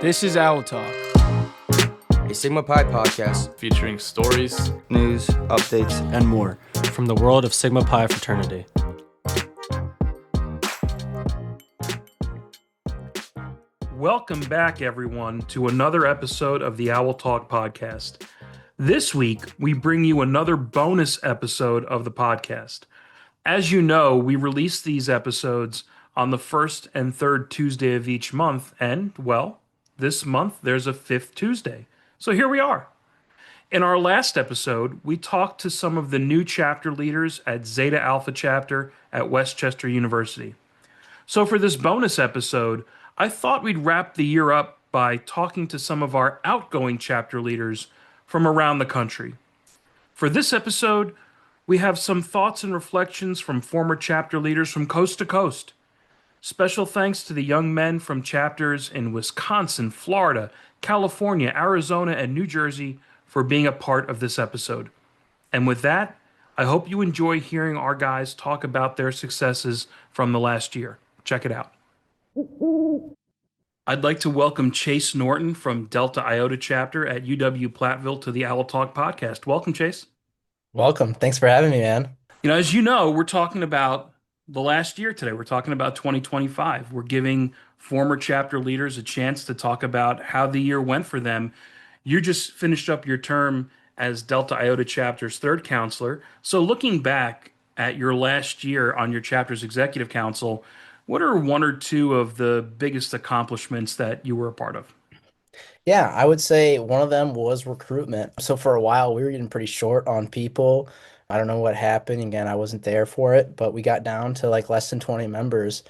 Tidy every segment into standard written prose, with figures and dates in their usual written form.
This is Owl Talk, a Sigma Pi podcast featuring stories, news, updates, and more from the world of Sigma Pi fraternity. Welcome back, everyone, to another episode of the Owl Talk podcast. This week, we bring you another bonus episode of the podcast. As you know, we release these episodes on the first and third Tuesday of each month, and, well, this month there's a fifth Tuesday. So here we are. In our last episode, we talked to some of the new chapter leaders at Zeta Alpha chapter at Westchester University. So for this bonus episode, I thought we'd wrap the year up by talking to some of our outgoing chapter leaders from around the country. For this episode, we have some thoughts and reflections from former chapter leaders from coast to coast. Special thanks to the young men from chapters in Wisconsin, Florida, California, Arizona, and New Jersey for being a part of this episode. And with that, I hope you enjoy hearing our guys talk about their successes from the last year. Check it out. I'd like to welcome Chase Norton from Delta Iota chapter at UW-Platteville to the Owl Talk podcast. Welcome, Chase. Welcome. Thanks for having me, man. As you know, we're talking about the last year today. We're talking about 2025. We're giving former chapter leaders a chance to talk about how the year went for them. You just finished up your term as Delta Iota chapter's third counselor. So looking back at your last year on your chapter's executive council, what are one or two of the biggest accomplishments that you were a part of? Yeah, I would say one of them was recruitment. So for a while, we were getting pretty short on people. I don't know what happened. Again, I wasn't there for it, but we got down to like less than 20 members.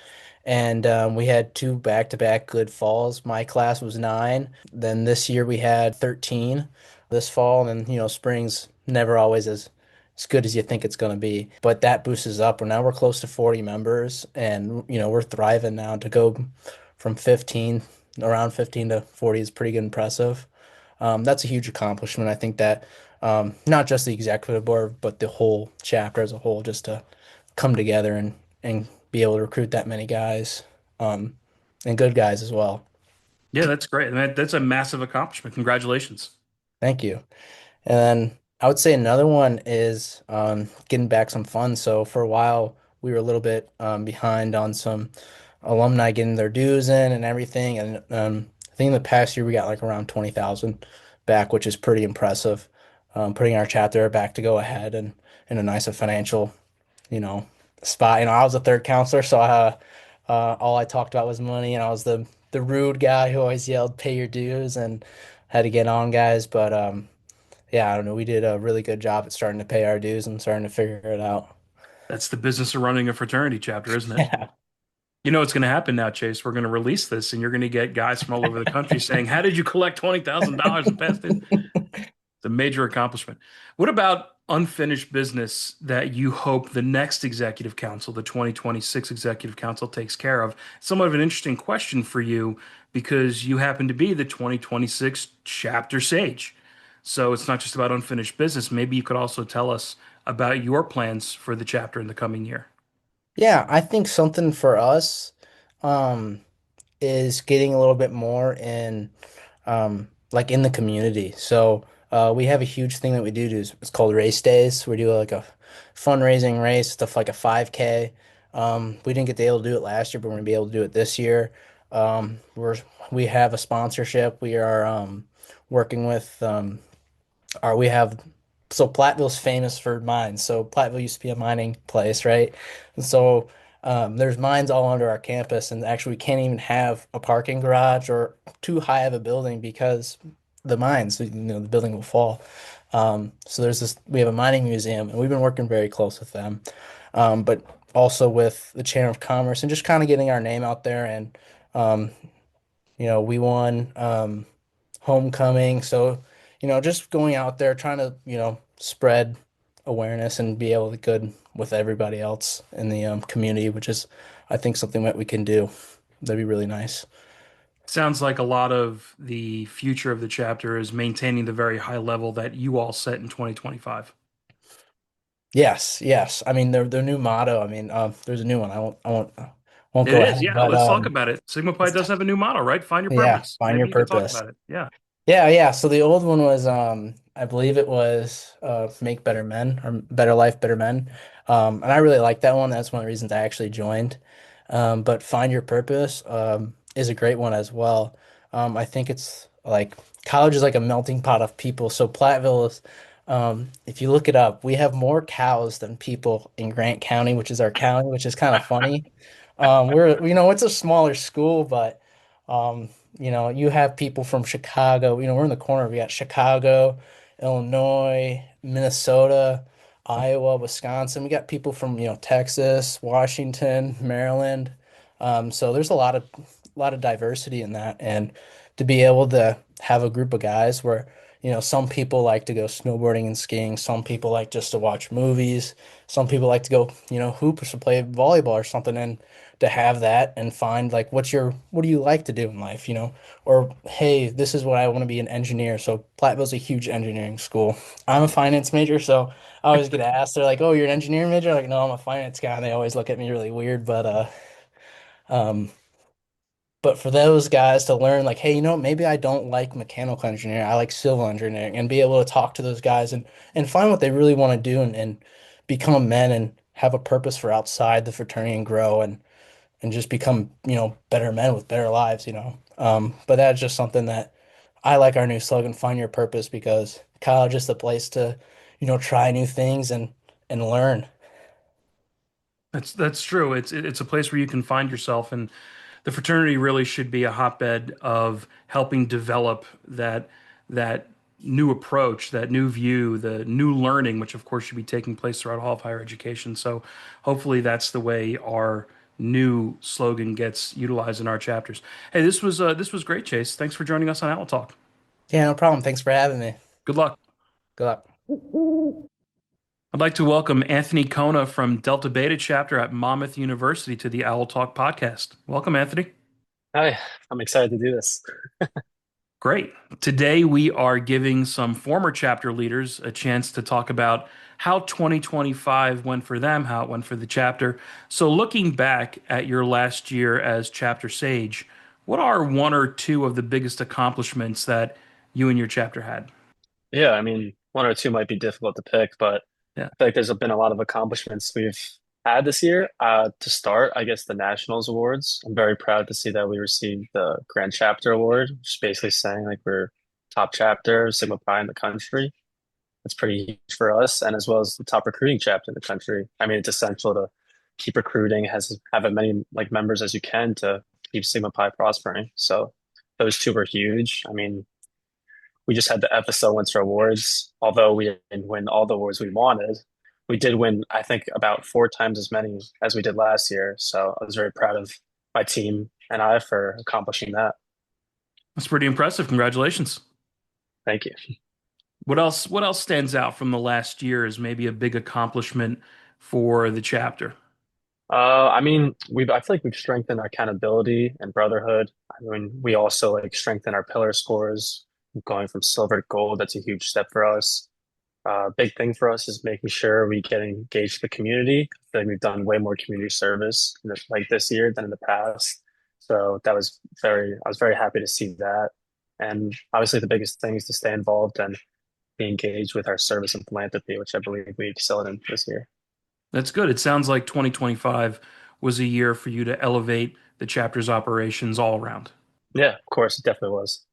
And we had two back-to-back good falls. My class was 9. Then this year we had 13 this fall. And, spring's never always as good as you think it's going to be. But that boosts us up. Now we're close to 40 members. And, we're thriving now. To go from around 15 to 40 is pretty good, impressive. That's a huge accomplishment. I think that not just the executive board, but the whole chapter as a whole, just to come together and be able to recruit that many guys, and good guys as well. Yeah, that's great. That's a massive accomplishment. Congratulations. Thank you. And then I would say another one is getting back some funds. So for a while, we were a little bit behind on some alumni getting their dues in and everything. And I think in the past year, we got like around 20,000 back, which is pretty impressive. Putting our chapter back to go ahead and in a nice financial, spot. I was a third counselor, so all I talked about was money, and I was the rude guy who always yelled, "Pay your dues," and had to get on guys. But yeah, I don't know. We did a really good job at starting to pay our dues and starting to figure it out. That's the business of running a fraternity chapter, isn't it? Yeah. You know what's going to happen now, Chase? We're going to release this, and you're going to get guys from all over the country saying, "How did you collect $20,000 in past days?" It's a major accomplishment. What about unfinished business that you hope the next executive council, the 2026 executive council, takes care of? Somewhat of an interesting question for you because you happen to be the 2026 chapter sage. So it's not just about unfinished business. Maybe you could also tell us about your plans for the chapter in the coming year. Yeah, I think something for us um, is getting a little bit more in like in the community. So we have a huge thing that we do. It's called race days. We do like a fundraising race, stuff like a 5K. We didn't get to be able to do it last year, but we're gonna be able to do it this year. We have a sponsorship. We are working with we have so Platteville's famous for mines. So Platteville used to be a mining place, right? And so there's mines all under our campus, and actually we can't even have a parking garage or too high of a building because the mines, the building will fall. So we have a mining museum, and we've been working very close with them, but also with the Chamber of Commerce and just kind of getting our name out there. And um, we won homecoming, so just going out there trying to spread awareness and be able to good with everybody else in the community, which is I think something that we can do. That'd be really nice. Sounds like a lot of the future of the chapter is maintaining the very high level that you all set in 2025. Yes, yes. I mean, their new motto. I mean, there's a new one. I won't won't It go is. ahead, Yeah. but Let's talk about it. Sigma Pi let's does talk, have a new motto, right? Find your yeah, purpose. find your Maybe you could talk purpose. about it. Yeah. Yeah, yeah. So the old one was, I believe it was, make better men or better life, better men. And I really like that one. That's one of the reasons I actually joined. But find your purpose, is a great one as well. I think it's like college is like a melting pot of people. So Platteville is, if you look it up, we have more cows than people in Grant County, which is our county, which is kind of funny. It's a smaller school, but you have people from Chicago. We're in the corner. We got Chicago, Illinois, Minnesota, Iowa, Wisconsin. We got people from, Texas, Washington, Maryland. So there's a lot of diversity in that. And to be able to have a group of guys where, some people like to go snowboarding and skiing, some people like just to watch movies, some people like to go, hoop or play volleyball or something. And to have that and find like what do you like to do in life, or hey, this is what I want to be, an engineer. So Platteville's a huge engineering school. I'm a finance major, so I always get asked, they're like, "Oh, you're an engineering major?" Like, no, I'm a finance guy, and they always look at me really weird. Um, but for those guys to learn, like, hey, maybe I don't like mechanical engineering, I like civil engineering, and be able to talk to those guys and find what they really want to do and become men and have a purpose for outside the fraternity and grow and just become, better men with better lives, But that's just something that I like our new slogan, find your purpose, because college is the place to, try new things and learn. That's true. It's a place where you can find yourself, and the fraternity really should be a hotbed of helping develop that new approach, that new view, the new learning, which of course should be taking place throughout all of higher education. So hopefully that's the way our new slogan gets utilized in our chapters. Hey, this was great, Chase. Thanks for joining us on Owl Talk. Yeah, no problem. Thanks for having me. Good luck. Good luck. I'd like to welcome Anthony Cona from Delta Beta chapter at Monmouth University to the Owl Talk podcast. Welcome, Anthony. Hi, I'm excited to do this. Great. Today, we are giving some former chapter leaders a chance to talk about how 2025 went for them, how it went for the chapter. So, looking back at your last year as chapter sage, what are one or two of the biggest accomplishments that you and your chapter had? Yeah, I mean, one or two might be difficult to pick, but Yeah, I feel like there's been a lot of accomplishments we've had this year. To start, I guess the Nationals Awards. I'm very proud to see that we received the Grand Chapter Award, which is basically saying like we're top chapter, Sigma Pi in the country. That's pretty huge for us, and as well as the top recruiting chapter in the country. I mean, it's essential to keep recruiting, have as many like members as you can to keep Sigma Pi prospering. So those two were huge. I mean, we just had the FSO Winter Awards. Although we didn't win all the awards we wanted, we did win, I think, about four times as many as we did last year. So I was very proud of my team and I for accomplishing that. that's pretty impressive. Congratulations. Thank you. What else stands out from the last year as maybe a big accomplishment for the chapter? I mean, I feel like we've strengthened our accountability and brotherhood. I mean, we also like strengthen our pillar scores, going from silver to gold. That's a huge step for us. Big thing for us is making sure we get engaged with the community. I feel like we've done way more community service like this year than in the past. So I was very happy to see that. And obviously the biggest thing is to stay involved and be engaged with our service and philanthropy, which I believe we excelled in this year. That's good. It sounds like 2025 was a year for you to elevate the chapter's operations all around. Yeah, of course, it definitely was.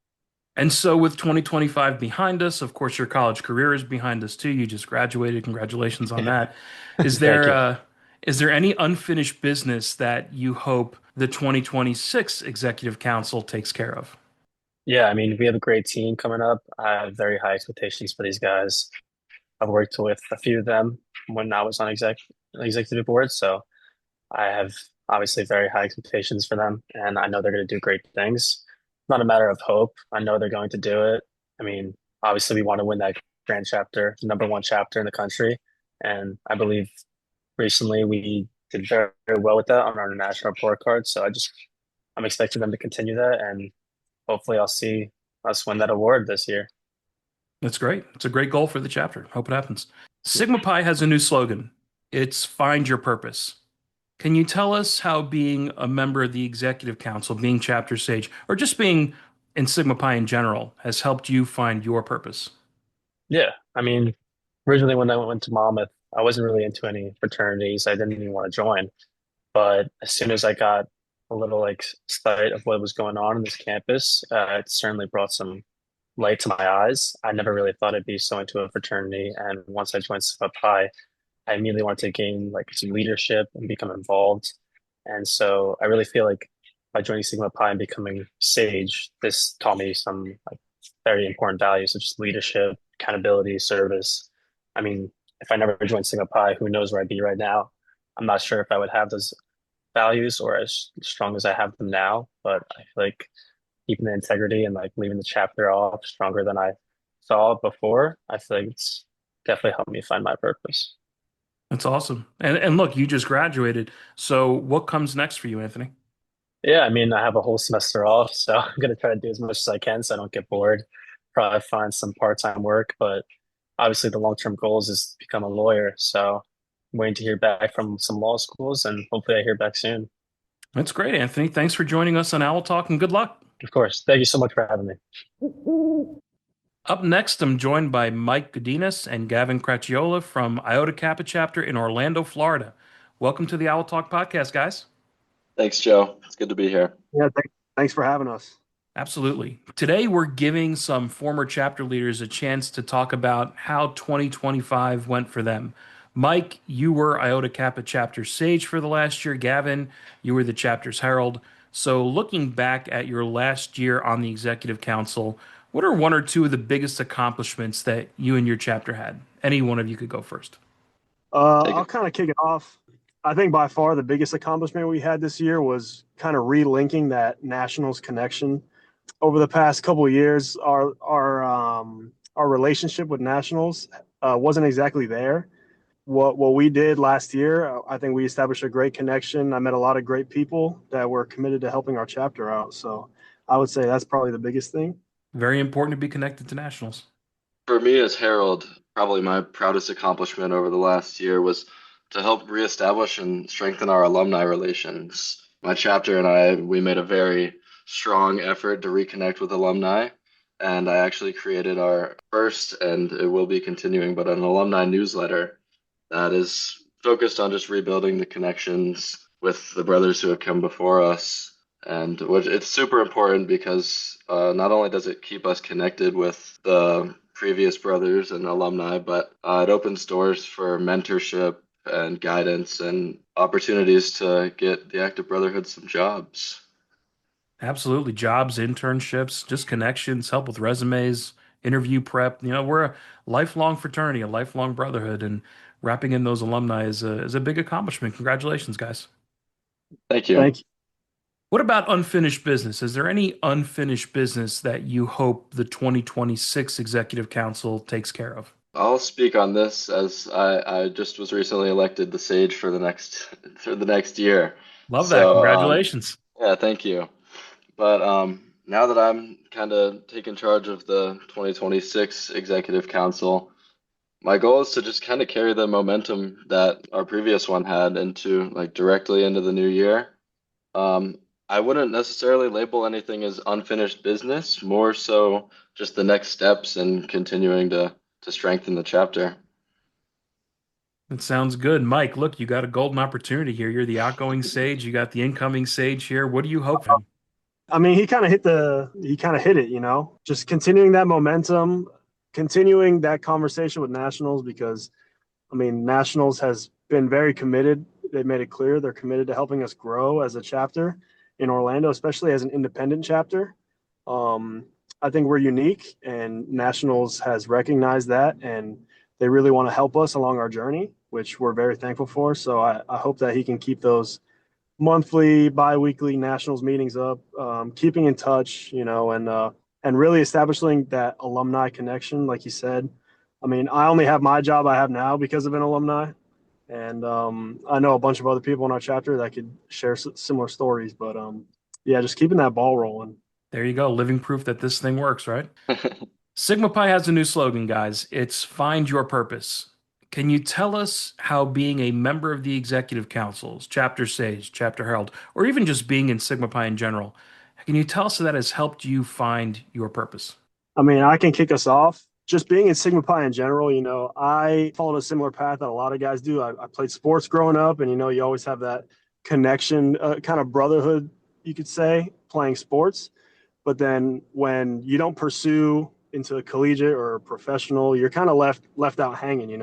And so, with 2025 behind us, of course, your college career is behind us too. You just graduated. Congratulations on that. Is Thank there you. is there any unfinished business that you hope the 2026 Executive Council takes care of? Yeah, I mean, we have a great team coming up. I have very high expectations for these guys. I've worked with a few of them when I was on executive board, so I have obviously very high expectations for them, and I know they're going to do great things. Not a matter of hope. I know they're going to do it. I mean, obviously, we want to win that grand chapter, the number one chapter in the country, and I believe recently we did very, very well with that on our national report card. So I'm expecting them to continue that, and hopefully, I'll see us win that award this year. That's great. It's a great goal for the chapter. Hope it happens. Sigma Pi has a new slogan. It's find your purpose. Can you tell us how being a member of the executive council, being chapter sage, or just being in Sigma Pi in general, has helped you find your purpose? Yeah, I mean, originally when I went to Monmouth, I wasn't really into any fraternities. I didn't even want to join. But as soon as I got a little like sight of what was going on in this campus, it certainly brought some light to my eyes. I never really thought I'd be so into a fraternity, and once I joined Sigma Pi, I immediately wanted to gain like some leadership and become involved. And so I really feel like by joining Sigma Pi and becoming Sage, this taught me some like very important values such as leadership, accountability, service. I mean, if I never joined Sigma Pi, who knows where I'd be right now? I'm not sure if I would have those values or as strong as I have them now, but I feel like keeping the integrity and like leaving the chapter off stronger than I saw before, I feel like it's definitely helped me find my purpose. That's awesome. And look, you just graduated. So what comes next for you, Anthony? Yeah, I mean, I have a whole semester off, so I'm gonna try to do as much as I can so I don't get bored. Probably find some part-time work, but obviously the long-term goals is to become a lawyer. So I'm waiting to hear back from some law schools and hopefully I hear back soon. That's great, Anthony. Thanks for joining us on Owl Talk and good luck. Of course. Thank you so much for having me. Up next, I'm joined by Mike Gudinas and Gavin Cracchiola from Iota Kappa chapter in Orlando, Florida. Welcome to the Owl Talk podcast, guys. Thanks, Joe. It's good to be here. Yeah, thanks for having us. Absolutely. Today, we're giving some former chapter leaders a chance to talk about how 2025 went for them. Mike, you were Iota Kappa chapter sage for the last year. Gavin, you were the chapter's herald. So, looking back at your last year on the executive council, what are one or two of the biggest accomplishments that you and your chapter had? Any one of you could go first. I'll kind of kick it off. I think by far the biggest accomplishment we had this year was kind of relinking that Nationals connection. Over the past couple of years, our relationship with Nationals wasn't exactly there. What we did last year, I think we established a great connection. I met a lot of great people that were committed to helping our chapter out. So I would say that's probably the biggest thing. Very important to be connected to nationals. For me as Herald, probably my proudest accomplishment over the last year was to help reestablish and strengthen our alumni relations. My chapter and I, we made a very strong effort to reconnect with alumni, and I actually created our first, and it will be continuing, but an alumni newsletter that is focused on just rebuilding the connections with the brothers who have come before us. And it's super important because not only does it keep us connected with the previous brothers and alumni, but it opens doors for mentorship and guidance and opportunities to get the Active Brotherhood some jobs. Absolutely. Jobs, internships, just connections, help with resumes, interview prep. We're a lifelong fraternity, a lifelong brotherhood, and wrapping in those alumni is a big accomplishment. Congratulations, guys. Thank you. Thank you. What about unfinished business? Is there any unfinished business that you hope the 2026 Executive Council takes care of? I'll speak on this as I just was recently elected the Sage for the next year. Love that. Congratulations. Yeah, thank you. But now that I'm kind of taking charge of the 2026 Executive Council, my goal is to just kind of carry the momentum that our previous one had into directly into the new year. I wouldn't necessarily label anything as unfinished business, more so just the next steps and continuing to strengthen the chapter. That sounds good. Mike, look, you got a golden opportunity here. You're the outgoing sage. You got the incoming sage here. What do you hope for? I mean, he kind of hit it, just continuing that momentum, continuing that conversation with Nationals because, I mean, Nationals has been very committed. They made it clear they're committed to helping us grow as a chapter in Orlando, especially as an independent chapter. I think we're unique, and Nationals has recognized that, and they really want to help us along our journey, which we're very thankful for. So I hope that he can keep those monthly, bi-weekly Nationals meetings up, keeping in touch, and really establishing that alumni connection, like you said. I mean, I only have my job I have now because of an alumni. And I know a bunch of other people in our chapter that could share similar stories, but yeah, just keeping that ball rolling. There you go. Living proof that this thing works, right? Sigma Pi has a new slogan, guys. It's find your purpose. can you tell us how being a member of the executive councils, Chapter Sage, Chapter Herald, or even just being in Sigma Pi in general, can you tell us how that has helped you find your purpose? I mean, I can kick us off. Just being in Sigma Pi in general, I followed a similar path that a lot of guys do. I played sports growing up, and you always have that connection, kind of brotherhood, you could say, playing sports. But then when you don't pursue into a collegiate or professional, you're kind of left out hanging.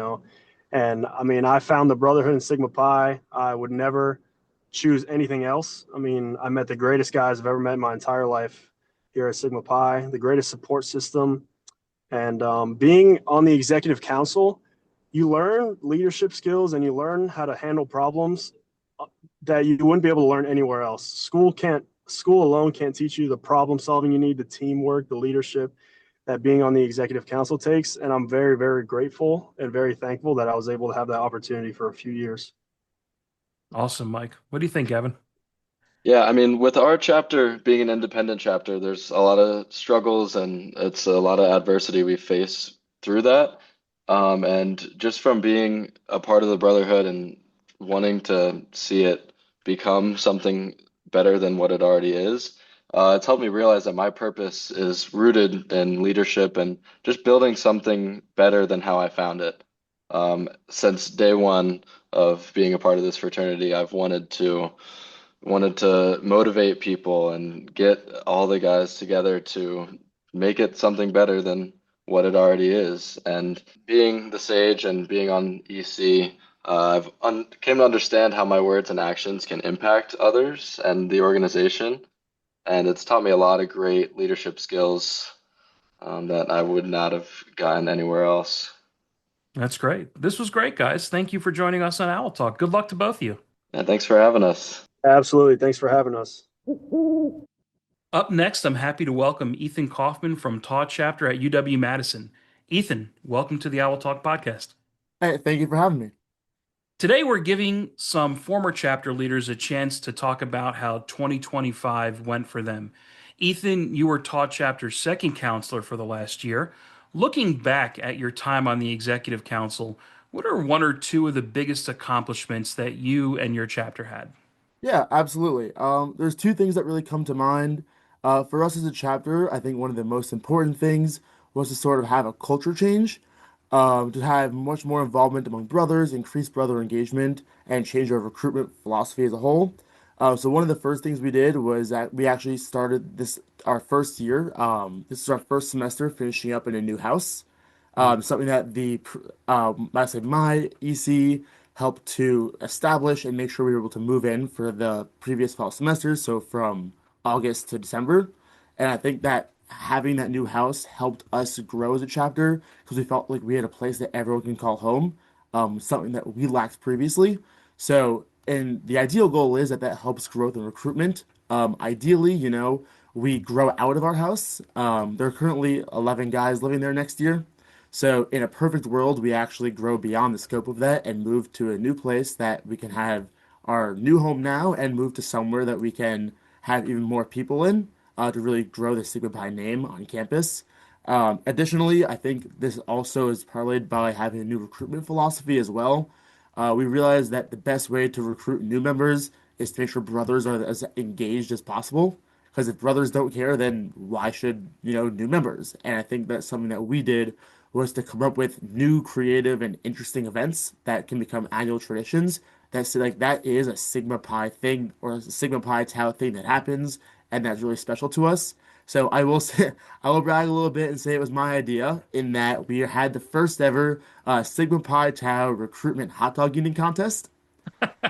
And I mean, I found the brotherhood in Sigma Pi. I would never choose anything else. I mean, I met the greatest guys I've ever met in my entire life here at Sigma Pi, the greatest support system. And being on the executive council, you learn leadership skills and you learn how to handle problems that you wouldn't be able to learn anywhere else. School alone can't teach you the problem solving you need, the teamwork, the leadership that being on the executive council takes. And I'm very, very grateful and very thankful that I was able to have that opportunity for a few years. Awesome, Mike. What do you think, Gavin? Yeah, I mean, with our chapter being an independent chapter, there's a lot of struggles and it's a lot of adversity we face through that. And just from being a part of the brotherhood and wanting to see it become something better than what it already is, it's helped me realize that my purpose is rooted in leadership and just building something better than how I found it. Since day one of being a part of this fraternity, I've wanted to motivate people and get all the guys together to make it something better than what it already is. And being the Sage and being on EC, came to understand how my words and actions can impact others and the organization. And it's taught me a lot of great leadership skills that I would not have gotten anywhere else. That's great. This was great, guys. Thank you for joining us on Owl Talk. Good luck to both of you. And thanks for having us. Absolutely. Thanks for having us. Up next, I'm happy to welcome Ethan Kaufman from Taw Chapter at UW-Madison. Ethan, welcome to the Owl Talk podcast. Hey, thank you for having me. Today, we're giving some former chapter leaders a chance to talk about how 2025 went for them. Ethan, you were Taw Chapter's second counselor for the last year. Looking back at your time on the executive council, what are one or two of the biggest accomplishments that you and your chapter had? Yeah, absolutely. There's two things that really come to mind. For us as a chapter, I think one of the most important things was to sort of have a culture change, to have much more involvement among brothers, increase brother engagement, and change our recruitment philosophy as a whole. So one of the first things we did was that we actually started our first year. This is our first semester finishing up in a new house. Something that my EC helped to establish and make sure we were able to move in for the previous fall semesters, so from August to December. And I think that having that new house helped us grow as a chapter because we felt like we had a place that everyone can call home, something that we lacked previously. So, and the ideal goal is that helps growth and recruitment. Ideally, we grow out of our house. There are currently 11 guys living there next year. So in a perfect world, we actually grow beyond the scope of that and move to a new place that we can have our new home now and move to somewhere that we can have even more people in to really grow the Sigma Pi name on campus. Additionally, I think this also is parlayed by having a new recruitment philosophy as well. We realize that the best way to recruit new members is to make sure brothers are as engaged as possible. Because if brothers don't care, then why should, new members? And I think that's something that we did was to come up with new creative and interesting events that can become annual traditions that is a Sigma Pi thing or a Sigma Pi Tau thing that happens and that's really special to us. So I will brag a little bit and say it was my idea in that we had the first ever Sigma Pi Tau recruitment hot dog eating contest.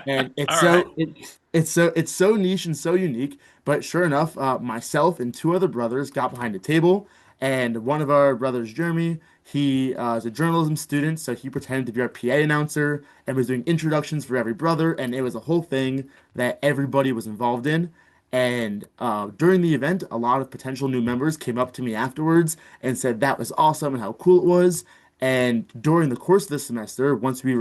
And it's so niche and so unique, but sure enough, myself and two other brothers got behind a table, and one of our brothers, Jeremy, he is a journalism student, so he pretended to be our PA announcer and was doing introductions for every brother, and it was a whole thing that everybody was involved in. And during the event, a lot of potential new members came up to me afterwards and said that was awesome and how cool it was. And during the course of this semester, once we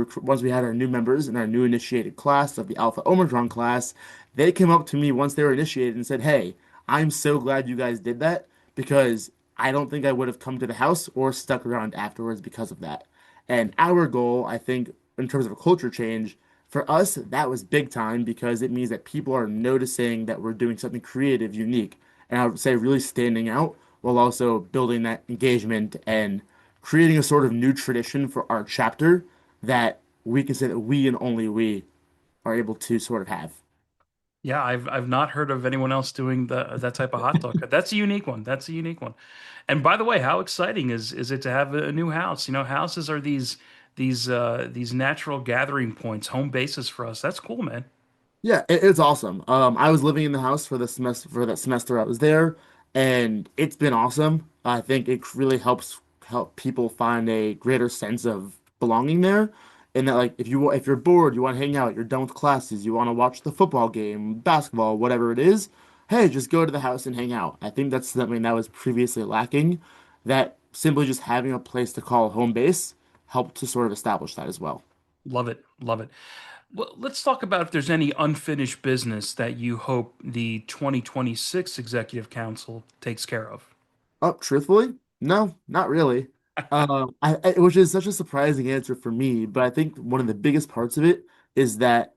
had our new members in our new initiated class of the Alpha Omicron class, they came up to me once they were initiated and said, "Hey, I'm so glad you guys did that because I don't think I would have come to the house or stuck around afterwards because of that." And our goal, I think, in terms of a culture change, for us, that was big time because it means that people are noticing that we're doing something creative, unique, and I would say really standing out while also building that engagement and creating a sort of new tradition for our chapter that we can say that we and only we are able to sort of have. Yeah, I've not heard of anyone else doing that type of hot dog. That's a unique one. That's a unique one. And by the way, how exciting is it to have a new house? You know, houses are these natural gathering points, home bases for us. That's cool, man. Yeah, it's awesome. I was living in the house for the semester for that semester I was there, and it's been awesome. I think it really help people find a greater sense of belonging there. And that like if you're bored, you want to hang out, you're done with classes, you want to watch the football game, basketball, whatever it is, hey, just go to the house and hang out. I think that's something that was previously lacking, that simply just having a place to call home base helped to sort of establish that as well. Love it. Love it. Well, let's talk about if there's any unfinished business that you hope the 2026 Executive Council takes care of. Oh, truthfully, no, not really. Which is such a surprising answer for me, but I think one of the biggest parts of it is that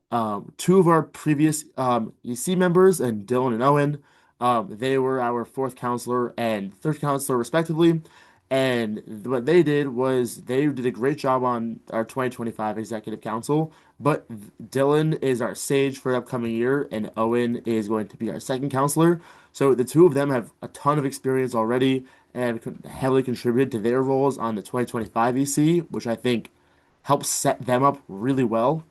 two of our previous EC members, and Dylan and Owen, they were our fourth counselor and third counselor respectively. And what they did was they did a great job on our 2025 Executive Council. But Dylan is our sage for the upcoming year, and Owen is going to be our second counselor. So the two of them have a ton of experience already and have heavily contributed to their roles on the 2025 EC, which I think helps set them up really well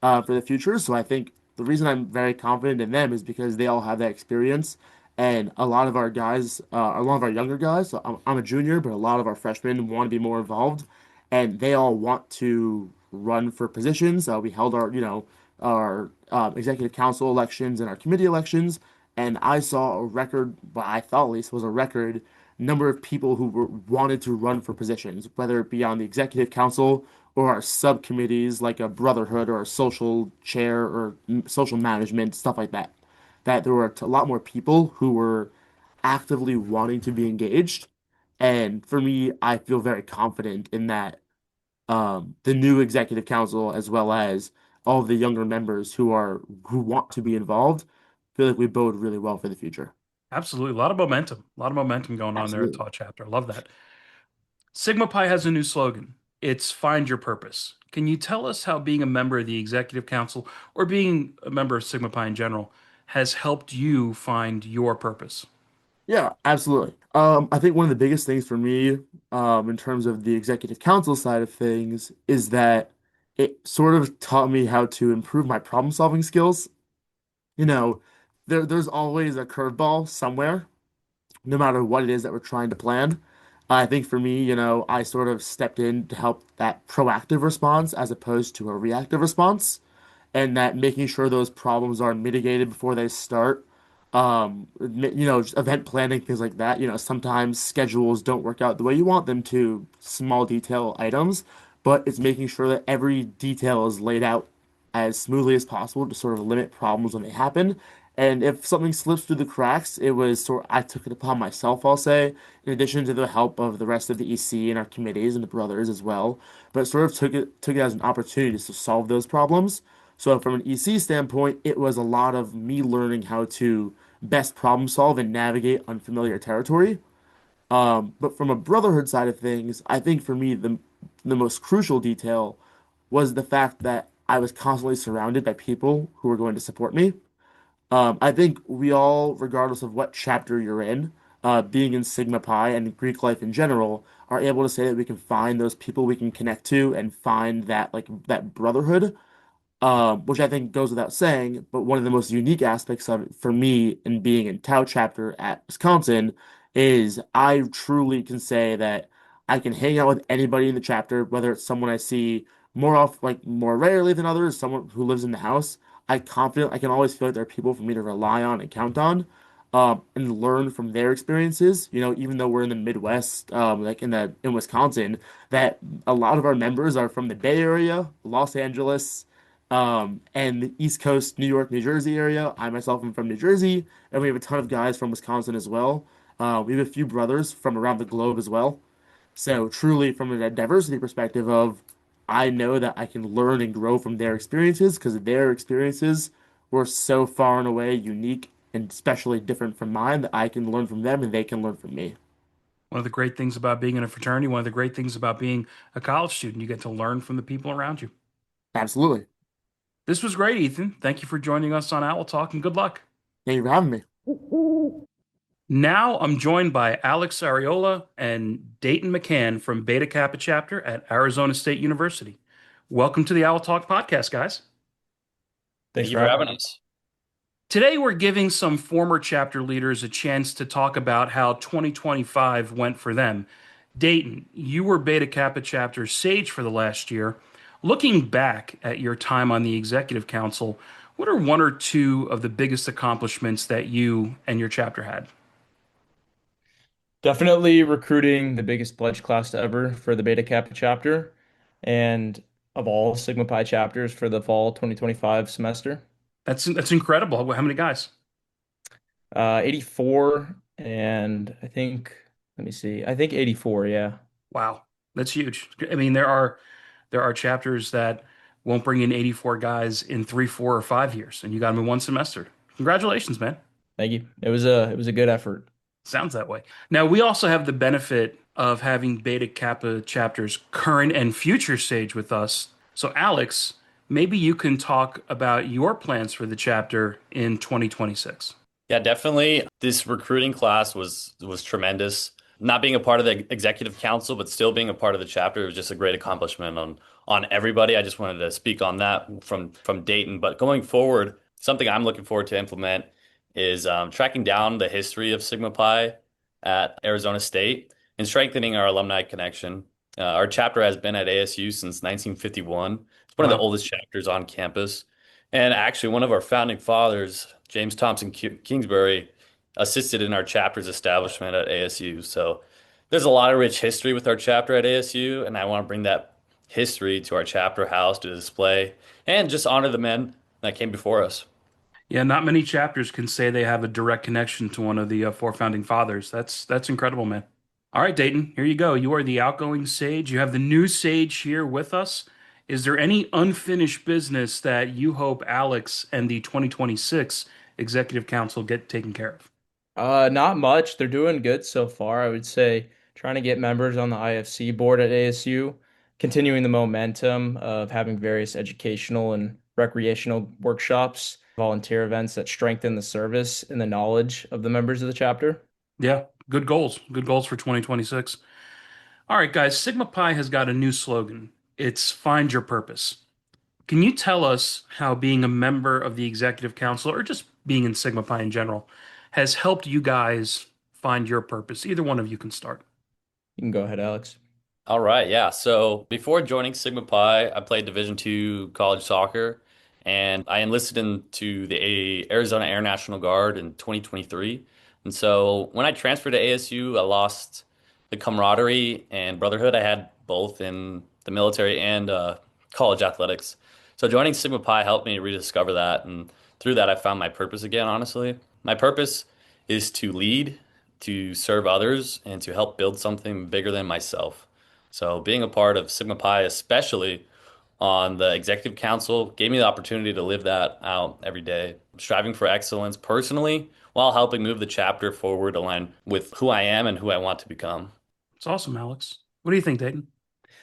for the future. So I think the reason I'm very confident in them is because they all have that experience. And a lot of our guys, a lot of our younger guys, so I'm a junior, but a lot of our freshmen want to be more involved, and they all want to run for positions. We held our executive council elections and our committee elections, and I saw a record, what I thought at least was a record number of people who wanted to run for positions, whether it be on the executive council or our subcommittees like a brotherhood or a social chair or social management, stuff like that. That there were a lot more people who were actively wanting to be engaged. And for me, I feel very confident in that the new executive council, as well as all of the younger members who want to be involved, feel like we bode really well for the future. Absolutely. A lot of momentum going on there at Absolutely. Taw Chapter. I love that. Sigma Pi has a new slogan. It's Find Your Purpose. Can you tell us how being a member of the Executive Council or being a member of Sigma Pi in general has helped you find your purpose? Yeah, absolutely. I think one of the biggest things for me, in terms of the executive council side of things, is that it sort of taught me how to improve my problem solving skills. You know, there's always a curveball somewhere, no matter what it is that we're trying to plan. I think for me, I sort of stepped in to help that proactive response as opposed to a reactive response, and that making sure those problems are mitigated before they start. Just event planning, things like that. Sometimes schedules don't work out the way you want them to, small detail items, but it's making sure that every detail is laid out as smoothly as possible to sort of limit problems when they happen. And if something slips through the cracks, it was sort I took it upon myself, I'll say, in addition to the help of the rest of the EC and our committees and the brothers as well. But sort of took it as an opportunity to solve those problems. So from an EC standpoint, it was a lot of me learning how to best problem solve and navigate unfamiliar territory. But from a brotherhood side of things, I think for me the most crucial detail was the fact that I was constantly surrounded by people who were going to support me. I think we all, regardless of what chapter you're in, being in Sigma Pi and Greek life in general, are able to say that we can find those people we can connect to and find that like that brotherhood, which I think goes without saying. But one of the most unique aspects of it for me in being in Tau chapter at Wisconsin is I truly can say that I can hang out with anybody in the chapter, whether it's someone I see like more rarely than others, someone who lives in the house. I can always feel like there are people for me to rely on and count on, and learn from their experiences. Even though we're in the Midwest, like in Wisconsin, that a lot of our members are from the Bay Area, Los Angeles, and the East Coast, New York, New Jersey area. I myself am from New Jersey, and we have a ton of guys from Wisconsin as well. We have a few brothers from around the globe as well. So truly from a diversity perspective of I know that I can learn and grow from their experiences because their experiences were so far and away unique and especially different from mine that I can learn from them and they can learn from me. One of the great things about being in a fraternity, one of the great things about being a college student, you get to learn from the people around you. Absolutely. This was great, Ethan. Thank you for joining us on Owl Talk and good luck. Thank you for having me. Now I'm joined by Alex Arriola and Dayton McCann from Beta Kappa chapter at Arizona State University. Welcome to the Owl Talk podcast, guys. Thank you for having us. Today, we're giving some former chapter leaders a chance to talk about how 2025 went for them. Dayton, you were Beta Kappa chapter sage for the last year. Looking back at your time on the executive council, what are one or two of the biggest accomplishments that you and your chapter had? Definitely recruiting the biggest pledge class ever for the Beta Kappa chapter and of all Sigma Pi chapters for the fall 2025 semester. That's incredible. How many guys? 84 and I think, let me see, I think 84, yeah. Wow, that's huge. I mean, there are chapters that won't bring in 84 guys in 3, 4, or 5 years, and you got them in one semester. Congratulations, man. Thank you. It was a good effort. Sounds that way. Now, we also have the benefit of having Beta Kappa chapters current and future stage with us. So, Alex, maybe you can talk about your plans for the chapter in 2026. Yeah, definitely. This recruiting class was tremendous. Not being a part of the executive council, but still being a part of the chapter was just a great accomplishment on everybody. I just wanted to speak on that from Dayton. But going forward, something I'm looking forward to implement is tracking down the history of Sigma Pi at Arizona State and strengthening our alumni connection. Our chapter has been at ASU since 1951. It's one of the oldest chapters on campus. And actually, one of our founding fathers, James Thompson Kingsbury, assisted in our chapter's establishment at ASU. So there's a lot of rich history with our chapter at ASU, and I want to bring that history to our chapter house to display and just honor the men that came before us. Yeah, not many chapters can say they have a direct connection to one of the four founding fathers. That's incredible, man. All right, Dayton, here you go. You are the outgoing sage. You have the new sage here with us. Is there any unfinished business that you hope Alex and the 2026 Executive Council get taken care of? Not much. They're doing good so far. I would say trying to get members on the IFC board at ASU, continuing the momentum of having various educational and recreational workshops, volunteer events that strengthen the service and the knowledge of the members of the chapter. Yeah, good goals. Good goals for 2026. All right, guys, Sigma Pi has got a new slogan. It's Find Your Purpose. Can you tell us how being a member of the Executive Council, or just being in Sigma Pi in general, has helped you guys find your purpose? Either one of you can start. You can go ahead, Alex. All right, yeah. So before joining Sigma Pi, I played Division II college soccer, and I enlisted into the Arizona Air National Guard in 2023. And so when I transferred to ASU, I lost the camaraderie and brotherhood I had both in the military and college athletics. So joining Sigma Pi helped me rediscover that, and through that, I found my purpose again, honestly. My purpose is to lead, to serve others, and to help build something bigger than myself. So being a part of Sigma Pi, especially on the executive council, gave me the opportunity to live that out every day, striving for excellence personally while helping move the chapter forward aligned with who I am and who I want to become. It's awesome, Alex. What do you think, Dayton?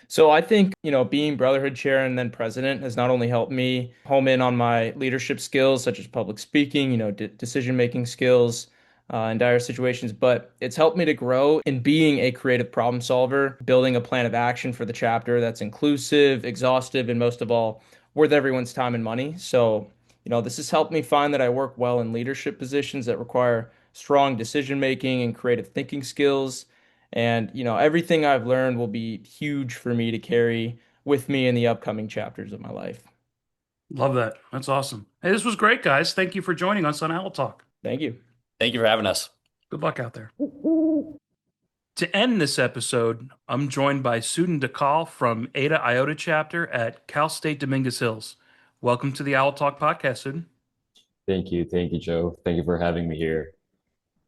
So I think, being Brotherhood chair and then president has not only helped me home in on my leadership skills, such as public speaking, decision-making skills in dire situations, but it's helped me to grow in being a creative problem solver, building a plan of action for the chapter that's inclusive, exhaustive, and most of all, worth everyone's time and money. So, this has helped me find that I work well in leadership positions that require strong decision-making and creative thinking skills. And, everything I've learned will be huge for me to carry with me in the upcoming chapters of my life. Love that. That's awesome. Hey, this was great, guys. Thank you for joining us on Owl Talk. Thank you. Thank you for having us. Good luck out there. To end this episode, I'm joined by Sudin Dhakal from Eta Iota chapter at Cal State Dominguez Hills. Welcome to the Owl Talk podcast, Sudin. Thank you, Joe. Thank you for having me here.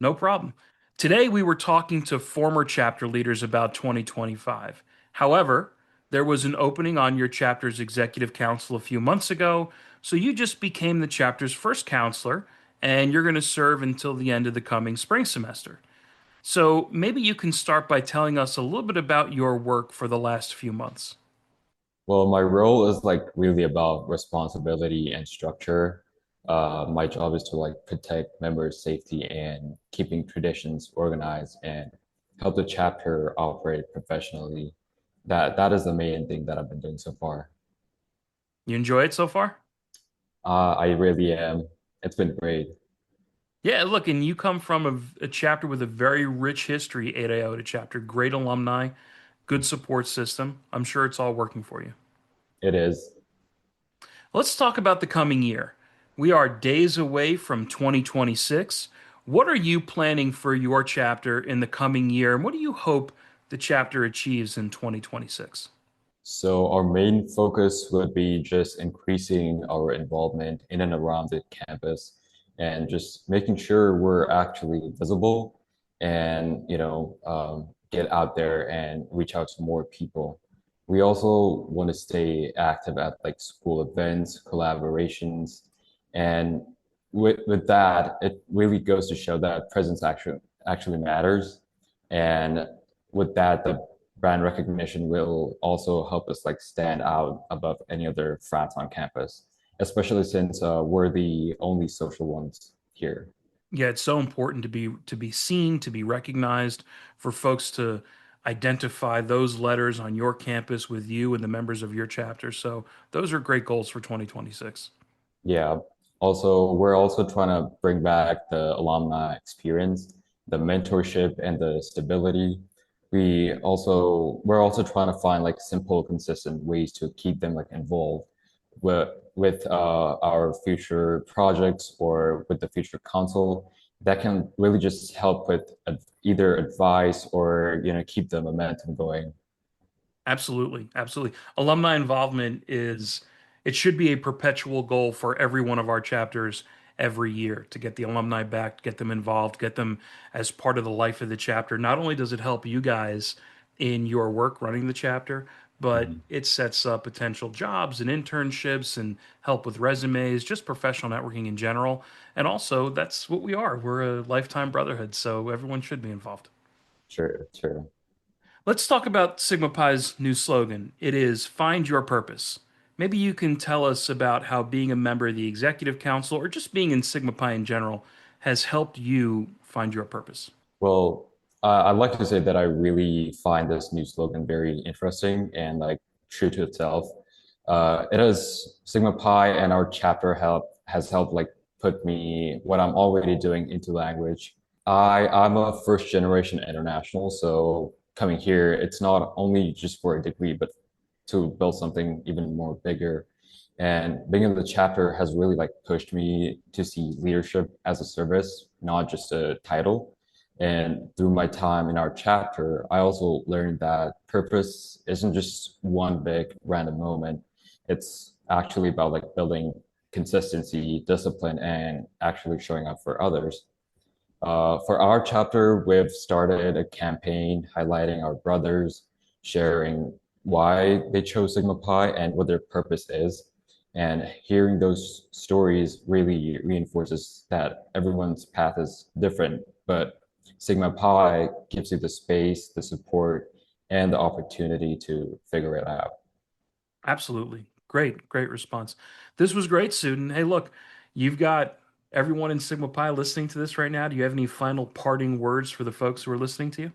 No problem. Today, we were talking to former chapter leaders about 2025. However, there was an opening on your chapter's executive council a few months ago, so you just became the chapter's first counselor, and you're going to serve until the end of the coming spring semester. So maybe you can start by telling us a little bit about your work for the last few months. Well, my role is like really about responsibility and structure. My job is to like protect members' safety and keeping traditions organized and help the chapter operate professionally. That is the main thing that I've been doing so far. You enjoy it so far? I really am. It's been great. Yeah, look, and you come from a chapter with a very rich history, 8 Iota chapter, great alumni, good support system. I'm sure it's all working for you. It is. Let's talk about the coming year. We are days away from 2026. What are you planning for your chapter in the coming year, and what do you hope the chapter achieves in 2026? So our main focus would be just increasing our involvement in and around the campus and just making sure we're actually visible and, get out there and reach out to more people. We also want to stay active at like school events, collaborations, and with that, it really goes to show that presence actually matters. And with that, the brand recognition will also help us like stand out above any other frats on campus, especially since we're the only social ones here. Yeah, it's so important to be seen, to be recognized, for folks to identify those letters on your campus with you and the members of your chapter. So those are great goals for 2026. Yeah. Also, we're also trying to bring back the alumni experience, the mentorship and the stability. We're also trying to find like simple, consistent ways to keep them like involved with our future projects or with the future council that can really just help with either advice or keep the momentum going. Absolutely, absolutely. Alumni involvement it should be a perpetual goal for every one of our chapters every year to get the alumni back, get them involved, get them as part of the life of the chapter. Not only does it help you guys in your work running the chapter, but Mhm. it sets up potential jobs and internships and help with resumes, just professional networking in general. And also, that's what we are. We're a lifetime brotherhood, so everyone should be involved. Sure, sure. Let's talk about Sigma Pi's new slogan. It is Find Your Purpose. Maybe you can tell us about how being a member of the executive council or just being in Sigma Pi in general has helped you find your purpose. Well, I'd like to say that I really find this new slogan very interesting and like true to itself. It has Sigma Pi and our chapter has helped like put me what I'm already doing into language. I'm a first generation international, so coming here, it's not only just for a degree, but to build something even more bigger. And being in the chapter has really like pushed me to see leadership as a service, not just a title. And through my time in our chapter, I also learned that purpose isn't just one big random moment. It's actually about like building consistency, discipline, and actually showing up for others. For our chapter, we've started a campaign highlighting our brothers, sharing why they chose Sigma Pi and what their purpose is. And hearing those stories really reinforces that everyone's path is different, but Sigma Pi gives you the space, the support, and the opportunity to figure it out. Absolutely. Great, great response. This was great, Sudin. Hey, look, you've got everyone in Sigma Pi listening to this right now. Do you have any final parting words for the folks who are listening to you?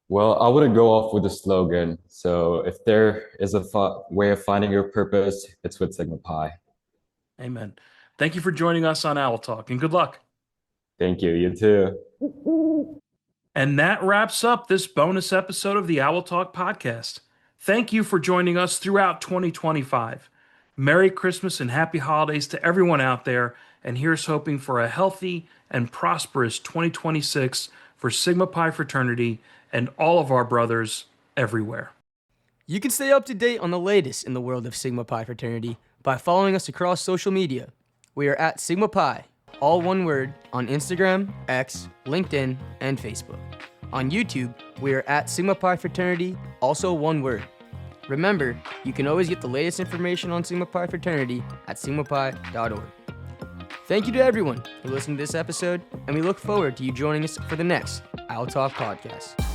Well, I wouldn't go off with a slogan. So if there is a way of finding your purpose, it's with Sigma Pi. Amen. Thank you for joining us on Owl Talk, and good luck. Thank you. You too. And that wraps up this bonus episode of the Owl Talk podcast. Thank you for joining us throughout 2025. Merry Christmas and happy holidays to everyone out there, and here's hoping for a healthy and prosperous 2026 for Sigma Pi Fraternity and all of our brothers everywhere. You can stay up to date on the latest in the world of Sigma Pi Fraternity by following us across social media. We are at Sigma Pi all one word, on Instagram, X, LinkedIn, and Facebook. On YouTube, we are at Sigma Pi Fraternity, also one word. Remember, you can always get the latest information on Sigma Pi Fraternity at sigmapi.org. Thank you to everyone who listened to this episode, and we look forward to you joining us for the next Owl Talk podcast.